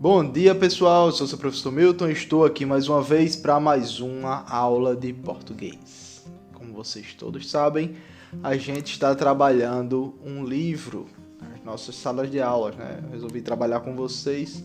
Bom dia, pessoal. Eu sou seu professor Milton e estou aqui mais uma vez para mais uma aula de português. Como vocês todos sabem, a gente está trabalhando um livro nas nossas salas de aulas, né? Eu resolvi trabalhar com vocês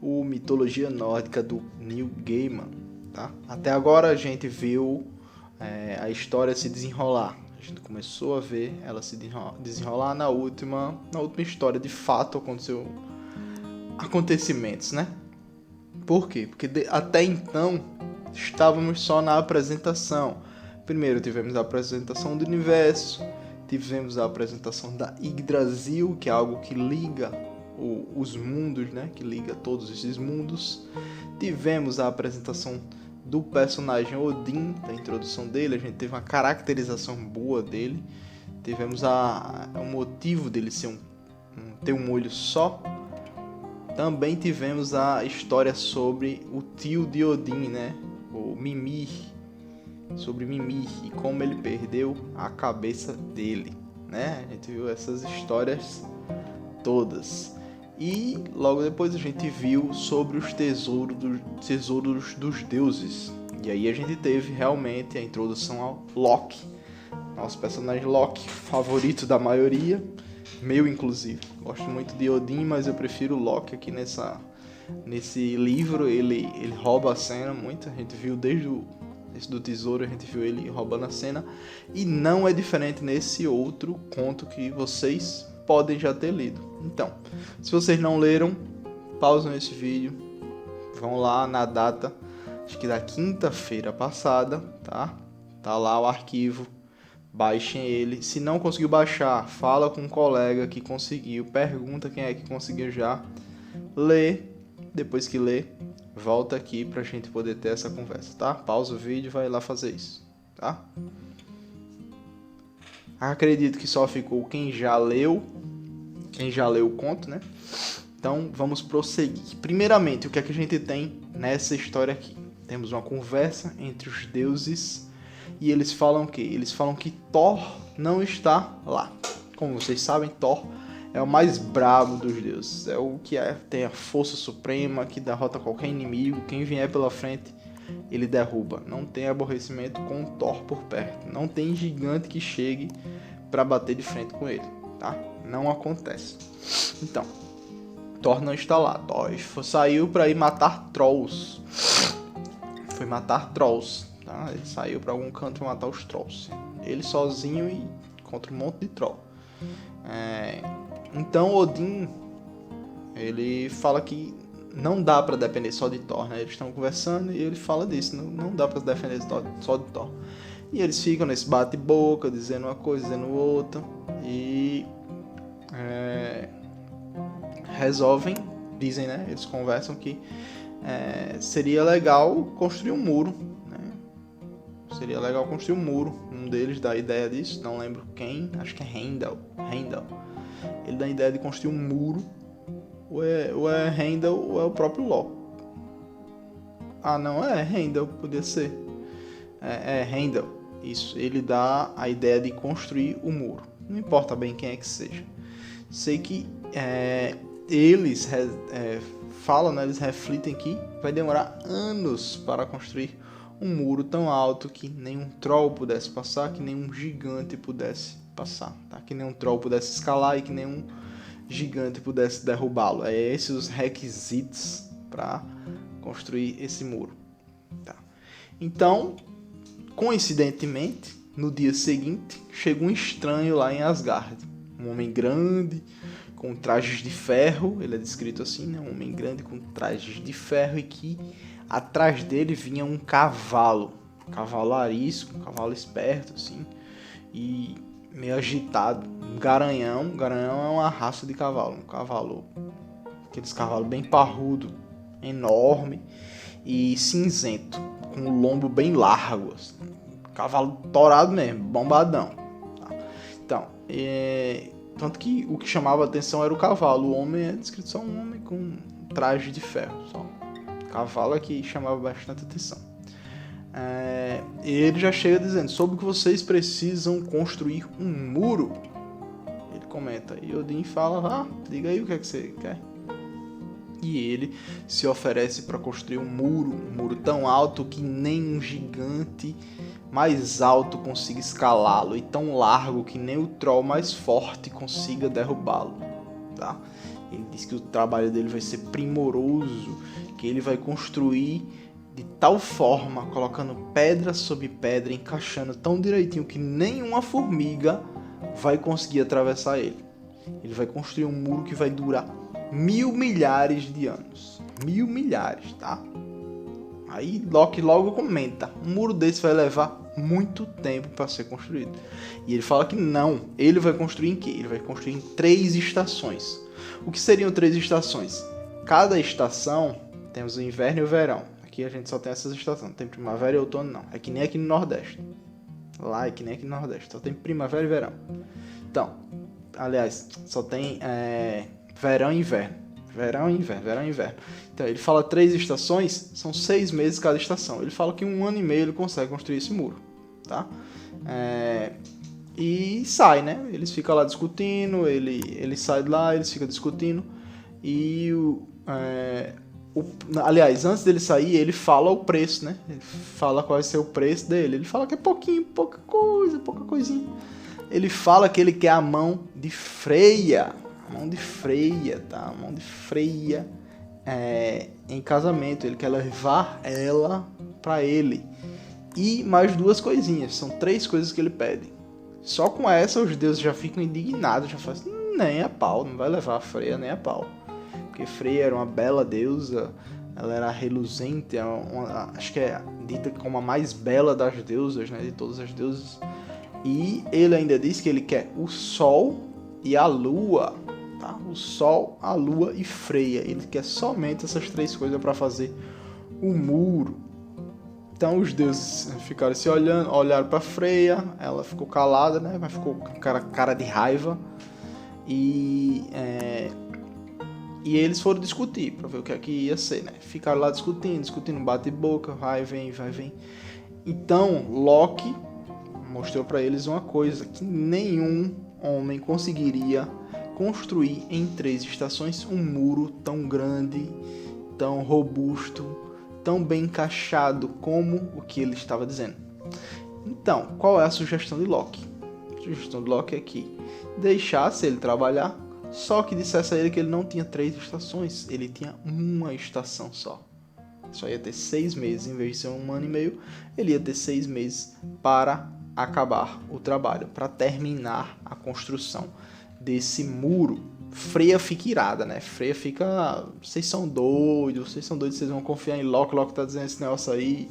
o Mitologia Nórdica do Neil Gaiman, tá? Até agora a gente viu a história se desenrolar. A gente começou a ver ela se desenrolar na última história. De fato aconteceu acontecimentos, né? Por quê? Porque até então estávamos só na apresentação. Primeiro tivemos a apresentação do universo, tivemos a apresentação da Yggdrasil, que é algo que liga os mundos, né? Que liga todos esses mundos. Tivemos a apresentação do personagem Odin, da introdução dele, a gente teve uma caracterização boa dele. Tivemos o motivo dele ser ter um olho só. Também tivemos a história sobre o tio de Odin, né? O Mimir. Sobre Mimir e como ele perdeu a cabeça dele, né? A gente viu essas histórias todas. E logo depois a gente viu sobre os tesouros dos deuses. E aí a gente teve realmente a introdução ao Loki. Nosso personagem Loki, favorito da maioria. Meu, inclusive. Gosto muito de Odin, mas eu prefiro Loki aqui nesse livro. Ele rouba a cena muito. A gente viu desde esse do tesouro, a gente viu ele roubando a cena. E não é diferente nesse outro conto que vocês podem já ter lido. Então, se vocês não leram, pausam esse vídeo. Vão lá na data, acho que da quinta-feira passada, tá? Tá lá o arquivo. Baixem ele. Se não conseguiu baixar, fala com um colega que conseguiu. Pergunta quem é que conseguiu já. Lê. Depois que lê, volta aqui pra gente poder ter essa conversa, tá? Pausa o vídeo e vai lá fazer isso, tá? Acredito que só ficou quem já leu o conto, né? Então, vamos prosseguir. Primeiramente, o que é que a gente tem nessa história aqui? Temos uma conversa entre os deuses. E eles falam o quê? Eles falam que Thor não está lá. Como vocês sabem, Thor é o mais brabo dos deuses. É o que tem a força suprema, que derrota qualquer inimigo. Quem vier pela frente, ele derruba. Não tem aborrecimento com Thor por perto. Não tem gigante que chegue para bater de frente com ele, tá? Não acontece. Então, Thor não está lá. Thor saiu para ir matar trolls. Foi matar trolls. Tá? Ele saiu para algum canto para matar os trolls. Ele sozinho e contra um monte de troll. Então Odin, ele fala que não dá para depender só de Thor, né? Eles estão conversando e ele fala disso. Não dá para depender só de Thor. E eles ficam nesse bate-boca, dizendo uma coisa, dizendo outra. E resolvem, dizem, né? Eles conversam que seria legal construir um muro. Seria legal construir um muro. Um deles dá a ideia disso, não lembro quem, acho que é Heimdall. Ele dá a ideia de construir um muro. Ou é Heimdall ou é o próprio Loki. Ah, não, é Heimdall, podia ser. É Heimdall, isso. Ele dá a ideia de construir o muro. Não importa bem quem é que seja. Sei que eles falam, né, eles refletem que vai demorar anos para construir um muro tão alto que nenhum troll pudesse passar, que nenhum gigante pudesse passar, tá? Que nenhum troll pudesse escalar e que nenhum gigante pudesse derrubá-lo. É esses os requisitos para construir esse muro, tá? Então, coincidentemente, no dia seguinte, chega um estranho lá em Asgard. Um homem grande, com trajes de ferro, ele é descrito assim, né? Um homem grande com trajes de ferro e que atrás dele vinha um cavalo arisco, um cavalo esperto, assim, e meio agitado. Um garanhão é uma raça de cavalo, aqueles cavalos bem parrudo, enorme e cinzento, com o lombo bem largo, assim. Cavalo torado mesmo, bombadão. Tá? Então, tanto que o que chamava a atenção era o cavalo. O homem é descrito só um homem com traje de ferro, só. Cavalo que chamava bastante atenção. Ele já chega dizendo: soube que vocês precisam construir um muro. Ele comenta. E Odin fala: diga aí o que é que você quer. E ele se oferece para construir um muro tão alto que nem um gigante mais alto consiga escalá-lo, e tão largo que nem o troll mais forte consiga derrubá-lo, tá? Ele diz que o trabalho dele vai ser primoroso, que ele vai construir de tal forma, colocando pedra sobre pedra, encaixando tão direitinho que nenhuma formiga vai conseguir atravessar ele. Ele vai construir um muro que vai durar 1.000 milhares de anos. 1.000 milhares, tá? Aí Loki logo comenta, um muro desse vai levar muito tempo para ser construído. E ele fala que não, ele vai construir em quê? Ele vai construir em 3 estações. O que seriam 3 estações? Cada estação, temos o inverno e o verão. Aqui a gente só tem essas estações, não tem primavera e outono não. É que nem aqui no Nordeste. Lá é que nem aqui no Nordeste, só tem primavera e verão. Então, aliás, só tem verão e inverno. Verão e inverno, verão e inverno. Então ele fala 3 estações, são 6 meses cada estação. Ele fala que em 1 ano e meio ele consegue construir esse muro, tá? E sai, né? Eles ficam lá discutindo, ele sai de lá, eles ficam discutindo. E aliás, antes dele sair, ele fala o preço, né? Ele fala qual vai ser o preço dele. Ele fala que é pouquinho, pouca coisinha. Ele fala que ele quer a mão de Freya. A mão de Freya, tá? A mão de Freya em casamento. Ele quer levar ela pra ele. E mais 2 coisinhas. São 3 coisas que ele pede. Só com essa os deuses já ficam indignados. Já fazem, nem a pau. Não vai levar a Freya nem a pau. Porque Freya era uma bela deusa. Ela era reluzente. Acho que é dita como a mais bela das deusas, né? De todas as deusas. E ele ainda diz que ele quer o sol e a lua. Tá? O sol, a lua e Freya. Ele quer somente essas 3 coisas para fazer o muro. Então os deuses ficaram se olhando, olharam para Freya, ela ficou calada, né? Mas ficou com cara de raiva. E eles foram discutir para ver o que é que ia ser, né? Ficaram lá discutindo, bate boca, vai, vem. Então Loki mostrou para eles uma coisa que nenhum homem conseguiria construir em 3 estações um muro tão grande, tão robusto, tão bem encaixado como o que ele estava dizendo. Então, qual é a sugestão de Loki? A sugestão de Loki é que deixasse ele trabalhar, só que dissesse a ele que ele não tinha 3 estações, ele tinha uma estação só. Só ia ter 6 meses, em vez de ser 1 ano e meio, ele ia ter 6 meses para acabar o trabalho, para terminar a construção desse muro. Freya fica irada, né? Freya fica, vocês são doidos, vocês vão confiar em Loki, Loki tá dizendo esse negócio aí.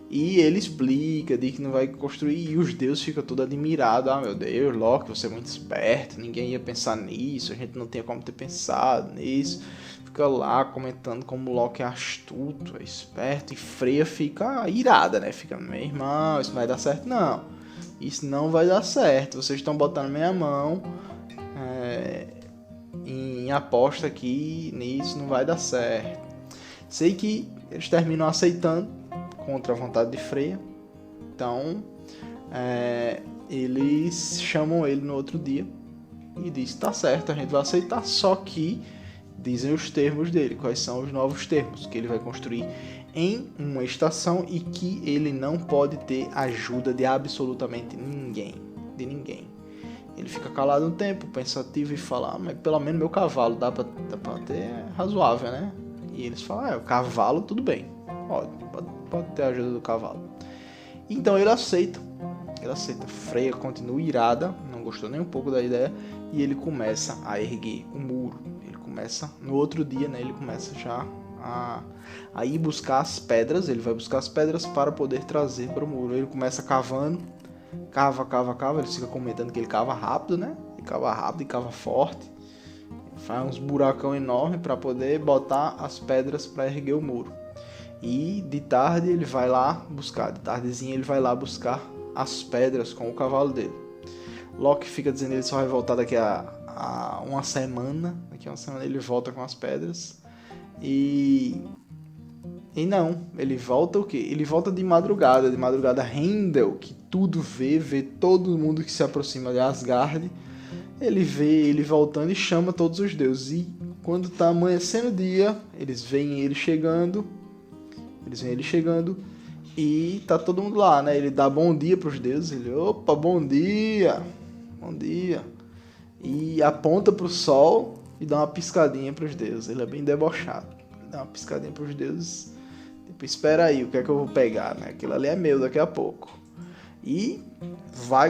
E ele explica, diz que não vai construir, e os deuses ficam todos admirados. Meu Deus, Loki, você é muito esperto, ninguém ia pensar nisso, a gente não tinha como ter pensado nisso. Fica lá comentando como Loki é astuto, é esperto, e Freya fica irada, né? Fica, meu irmão, isso não vai dar certo não. Isso não vai dar certo, vocês estão botando minha mão em aposta aqui, nisso não vai dar certo. Sei que eles terminam aceitando, contra a vontade de Freya. Então, eles chamam ele no outro dia e dizem, tá certo, a gente vai aceitar, só que dizem os termos dele, quais são os novos termos, que ele vai construir em uma estação e que ele não pode ter ajuda de absolutamente ninguém, de ninguém. Ele fica calado um tempo, pensativo, e fala, mas pelo menos meu cavalo dá pra ter razoável, né? E eles falam, o cavalo tudo bem, pode ter a ajuda do cavalo. Então ele aceita. Freya continua irada, não gostou nem um pouco da ideia, e ele começa a erguer o muro. Ele começa, no outro dia, né, ele começa já a ir buscar as pedras. Ele vai buscar as pedras para poder trazer para o muro. Ele começa cavando, cava. Ele fica comentando que ele cava rápido, né? Ele cava rápido e cava forte. Faz uns buracão enorme para poder botar as pedras para erguer o muro. E de tarde ele vai lá buscar, de tardezinha ele vai lá buscar as pedras com o cavalo dele. Loki fica dizendo que ele só vai voltar daqui a uma semana. Daqui a uma semana ele volta com as pedras. E não, ele volta o quê? Ele volta de madrugada Heimdall, que tudo vê todo mundo que se aproxima de Asgard. Ele vê ele voltando e chama todos os deuses. E Quando tá amanhecendo o dia, eles veem ele chegando e tá todo mundo lá, né? Ele dá bom dia pros deuses, ele, opa, bom dia, e aponta pro sol e dá uma piscadinha pros deuses. Ele é bem debochado, ele dá uma piscadinha pros deuses, tipo, espera aí, o que é que eu vou pegar, né? Aquilo ali é meu daqui a pouco. E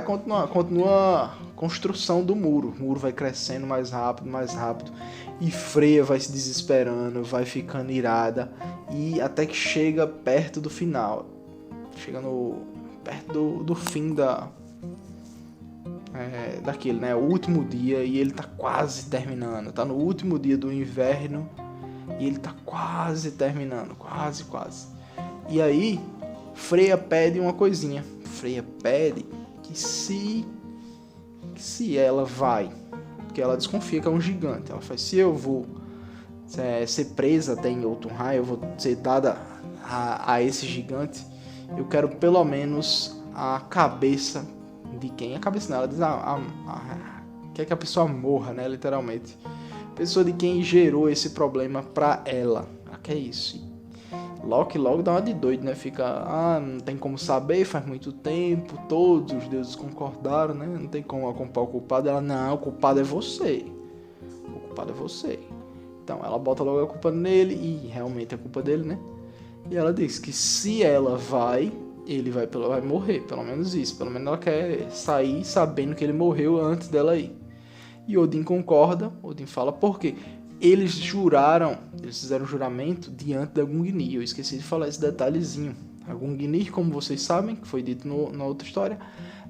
continua a construção do muro. O muro vai crescendo mais rápido. E Freya vai se desesperando, vai ficando irada. E até que chega perto do final. Chega perto do fim daquele, né? O último dia e ele tá quase terminando. Tá no último dia do inverno e ele tá quase terminando. Quase. E aí, Freya pede uma coisinha. Freya pede que se ela vai, porque ela desconfia que é um gigante, ela faz, se eu vou ser presa até em Jotunheim, eu vou ser dada a esse gigante, eu quero pelo menos a cabeça de quem? A cabeça não, ela diz quer que a pessoa morra, né, literalmente. Pessoa de quem gerou esse problema pra ela. Que é isso? Loki logo dá uma de doido, né? Fica, não tem como saber, faz muito tempo, todos os deuses concordaram, né? Não tem como culpar o culpado. Ela, não, o culpado é você. O culpado é você. Então ela bota logo a culpa nele, e realmente é culpa dele, né? E ela diz que se ela vai, ele vai morrer, pelo menos isso. Pelo menos ela quer sair sabendo que ele morreu antes dela ir. E Odin concorda, Odin fala, por quê? Eles fizeram juramento diante da Gungnir. Eu esqueci de falar esse detalhezinho. A Gungnir, como vocês sabem, que foi dito na outra história,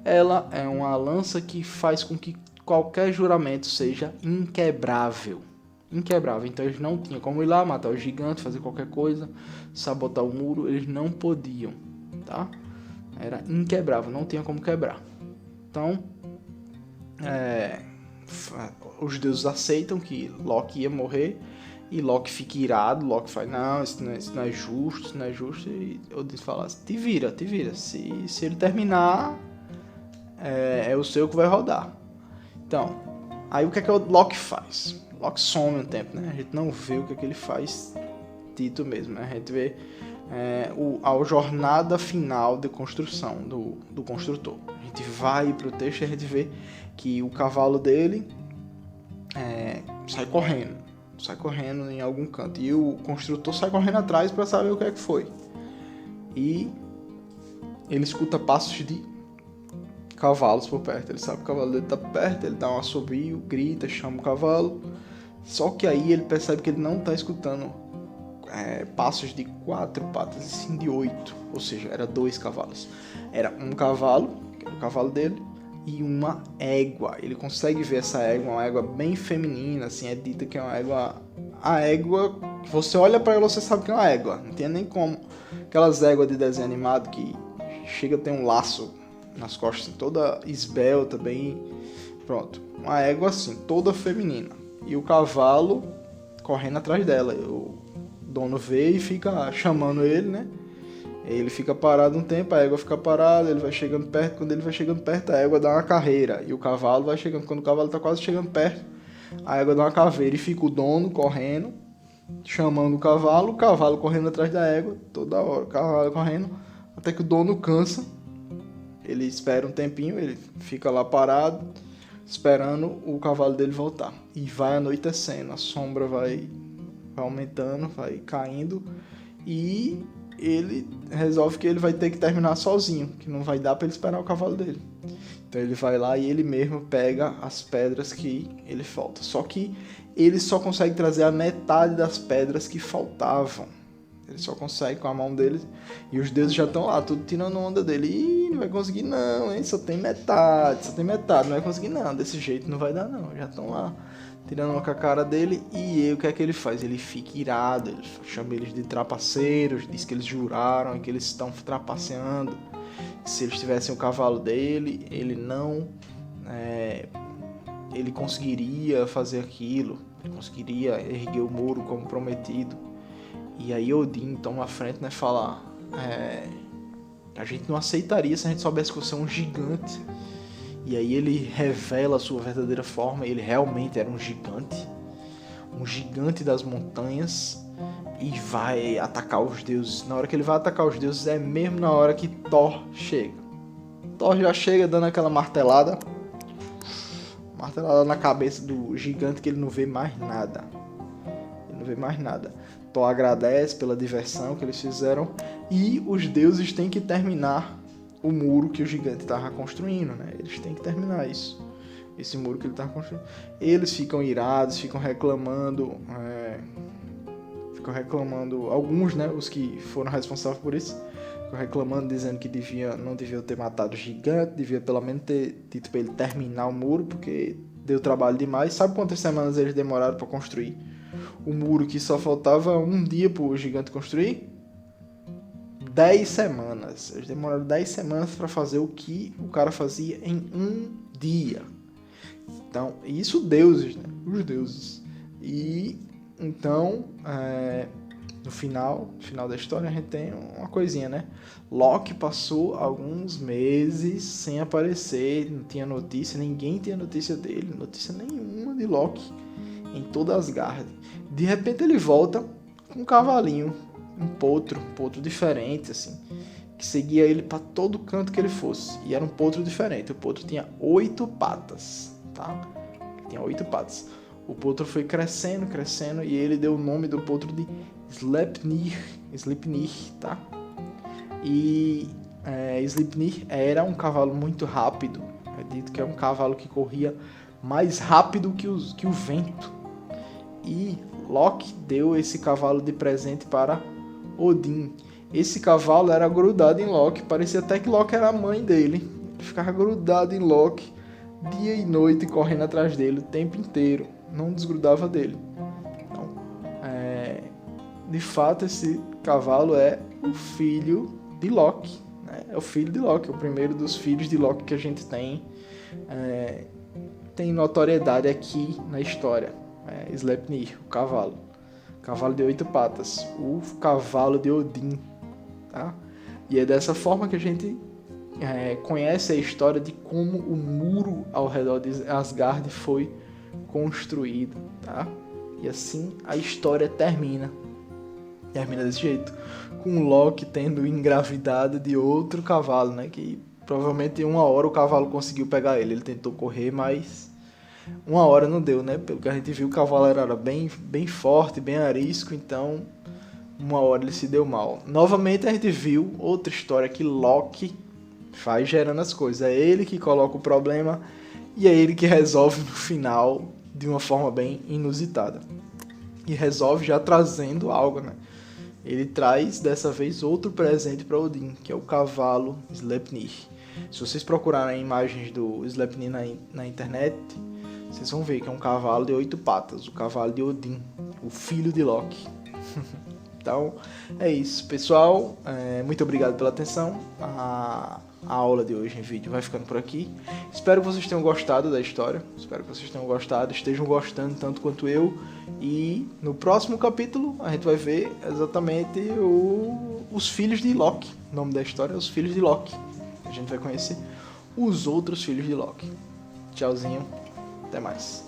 ela é uma lança que faz com que qualquer juramento seja inquebrável. Então eles não tinham como ir lá, matar o gigante, fazer qualquer coisa, sabotar o muro, eles não podiam, tá? Era inquebrável, não tinha como quebrar. Então, os deuses aceitam que Loki ia morrer e Loki fica irado. Loki fala, não, isso não é justo, e Odin fala, te vira, se ele terminar, é o seu que vai rodar. Então, aí o que é que o Loki faz? Loki some um tempo, né? A gente não vê o que é que ele faz dito mesmo, né? A gente vê a jornada final de construção do construtor. A gente vai pro texto e a gente vê que o cavalo dele sai correndo em algum canto, e o construtor sai correndo atrás para saber o que é que foi, e ele escuta passos de cavalos por perto, ele sabe que o cavalo dele tá perto, ele dá um assobio, grita, chama o cavalo, só que aí ele percebe que ele não tá escutando passos de 4 patas, e sim de 8, ou seja, era 2 cavalos, era um cavalo, que era o cavalo dele, e uma égua. Ele consegue ver essa égua, uma égua bem feminina, assim, é dita que é uma égua. A égua, você olha pra ela, você sabe que é uma égua, não tem nem como. Aquelas éguas de desenho animado que chega a ter um laço nas costas, assim, toda esbelta, bem. Pronto, uma égua assim, toda feminina. E o cavalo correndo atrás dela. O dono vê e fica chamando ele, né? Ele fica parado um tempo, a égua fica parada, ele vai chegando perto, quando ele vai chegando perto, a égua dá uma carreira, e o cavalo vai chegando, quando o cavalo tá quase chegando perto, a égua dá uma caveira, e fica o dono correndo, chamando o cavalo correndo atrás da égua, toda hora, o cavalo correndo, até que o dono cansa, ele espera um tempinho, ele fica lá parado, esperando o cavalo dele voltar, e vai anoitecendo, a sombra vai aumentando, vai caindo, e ele resolve que ele vai ter que terminar sozinho, que não vai dar para ele esperar o cavalo dele. Então ele vai lá e ele mesmo pega as pedras que ele falta. Só que ele só consegue trazer a metade das pedras que faltavam. Ele só consegue com a mão dele, e os deuses já estão lá, tudo tirando onda dele. Ih, não vai conseguir não, hein? Só tem metade, não vai conseguir não, desse jeito não vai dar não, já estão lá tirando uma com a cara dele. E aí, o que é que ele faz? Ele fica irado, ele chama eles de trapaceiros, diz que eles juraram que eles estão trapaceando, que se eles tivessem o cavalo dele, ele não ele conseguiria fazer aquilo, ele conseguiria erguer o muro como prometido. E aí Odin toma a frente, né, fala, a gente não aceitaria se a gente soubesse que você é um gigante. E aí ele revela a sua verdadeira forma, ele realmente era um gigante. um gigante das montanhas e vai atacar os deuses. Na hora que ele vai atacar os deuses é mesmo na hora que Thor chega. Thor já chega dando aquela martelada na cabeça do gigante que ele não vê mais nada. Thor agradece pela diversão que eles fizeram e os deuses têm que terminar o muro que o gigante estava construindo, né? Eles têm que terminar isso. Esse muro que ele estava construindo. Eles ficam irados, ficam reclamando, alguns, né? Os que foram responsáveis por isso, ficam reclamando, dizendo que não deviam ter matado o gigante, devia pelo menos ter dito para ele terminar o muro, porque deu trabalho demais. Sabe quantas semanas eles demoraram para construir o muro que só faltava um dia para o gigante construir? 10 semanas. Eles demoraram 10 semanas para fazer o que o cara fazia em um dia. Então, isso deuses, né? Os deuses. E então, no final da história, a gente tem uma coisinha, né? Loki passou alguns meses sem aparecer, não tinha notícia, ninguém tinha notícia dele, notícia nenhuma de Loki em toda Asgard. De repente ele volta com um cavalinho, um potro diferente, assim, que seguia ele para todo canto que ele fosse. E era um potro diferente. O potro tinha 8 patas, tá? Ele tinha 8 patas. O potro foi crescendo e ele deu o nome do potro de Sleipnir, tá? E Sleipnir era um cavalo muito rápido. É dito que é um cavalo que corria mais rápido que o vento. E Loki deu esse cavalo de presente para Odin. Esse cavalo era grudado em Loki, parecia até que Loki era a mãe dele. Ele ficava grudado em Loki dia e noite, correndo atrás dele o tempo inteiro, não desgrudava dele. Então, de fato, esse cavalo é o filho de Loki, né? É o filho de Loki, o primeiro dos filhos de Loki que a gente tem notoriedade aqui na história. Sleipnir, o cavalo de 8 patas, o cavalo de Odin, tá? E é dessa forma que a gente conhece a história de como o muro ao redor de Asgard foi construído, tá? E assim a história termina desse jeito, com Loki tendo engravidado de outro cavalo, né? Que provavelmente em 1 hora o cavalo conseguiu pegar ele. Ele tentou correr, mas 1 hora não deu, né? Pelo que a gente viu, o cavalo era bem forte, bem arisco, então 1 hora ele se deu mal. Novamente a gente viu outra história que Loki faz gerando as coisas. É ele que coloca o problema e é ele que resolve no final de uma forma bem inusitada. E resolve já trazendo algo, né? Ele traz dessa vez outro presente para Odin, que é o cavalo Sleipnir. Se vocês procurarem imagens do Sleipnir na internet, vocês vão ver que é um cavalo de 8 patas, o cavalo de Odin, o filho de Loki. Então, é isso, pessoal. Muito obrigado pela atenção. A aula de hoje em vídeo vai ficando por aqui. Espero que vocês tenham gostado da história. Espero que vocês tenham gostado, estejam gostando tanto quanto eu. E no próximo capítulo a gente vai ver exatamente os filhos de Loki. O nome da história é Os Filhos de Loki. A gente vai conhecer os outros filhos de Loki. Tchauzinho, até mais.